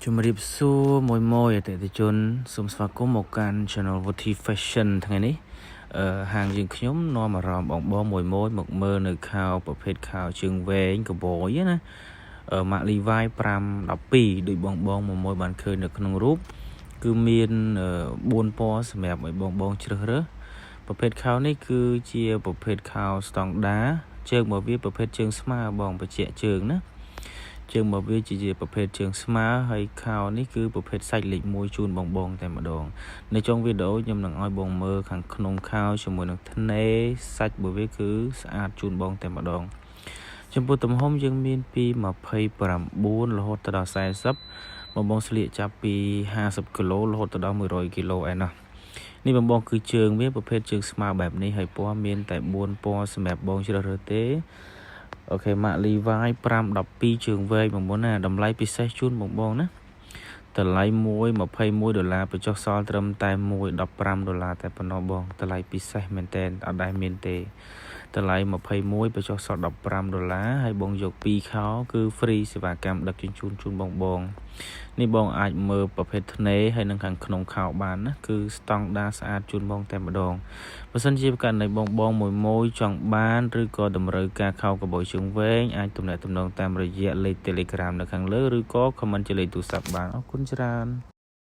ជំរាបសួរមួយអតិថិជនសូមស្វាគមន៍មកកាន់ Channel Voti Fashion ថ្ងៃនេះហាងយើងខ្ញុំនាំអារម្មណ៍បងមួយមកមើលនៅខោប្រភេទខោជើងវែងកបយណាម៉ាក់ Levi 512ដោយបងមួយបានឃើញនៅក្នុងរូបគឺមាន4ពណ៌សម្រាប់ឲ្យបងជ្រើសរើសប្រភេទខោនេះគឺជាប្រភេទខោស្តង់ដាជើងមកវាប្រភេទជើងស្មើបងបច្ចៈជើងណាជើងមកវាជាប្រភេទជើងស្មើហើយខោនេះគឺប្រភេទសាច់លេខ1ជូនបងតែម្ដងនៅចុងវីដេអូខ្ញុំនឹងឲ្យបងមើលខាងក្នុងខោជាមួយនឹងធ្នេសាច់របស់វាគឺស្អាតជូនបងតែម្ដងចំពោះទំហំយើងមានពី29រហូតដល់40បងស្លៀកចាប់ពី50គីឡូរហូតដល់100គីឡូឯណោះនេះបងគឺជើងវាប្រភេទជើងស្មើបែបនេះហើយពណ៌មានតែ4ពណ៌សម្រាប់បងជ្រើសរើសទេអូខេម៉ាក់ Levi 512ជើងវែងបងណាតម្លៃពិសេសជូនបងណាតម្លៃ$21បញ្ចុះសល់ត្រឹមតែ$15តែប៉ុណ្ណោះបងតម្លៃពិសេសមែនតើអត់ដែលមានទេតម្លៃ21បញ្ចុះសល់$15ហើយបងយក2ខោគឺ free សេវាកម្មដឹកជញ្ជូនជូនបងនេះបងអាចមើលប្រភេទធ្នេហើយនឹងខាងក្នុងខោបានណាគឺស្តង់ដារស្អាតជូនបងតែម្ដងបើសិនជាករណីបងមួយចង់បានឬក៏តម្រូវការខោកបោជើងវែងអាចទំនាក់ទំនងតាមរយៈលេខ Telegram នៅខាងលើឬក៏ comment ជាលេខទូរស័ព្ទបានអរគុណច្រើន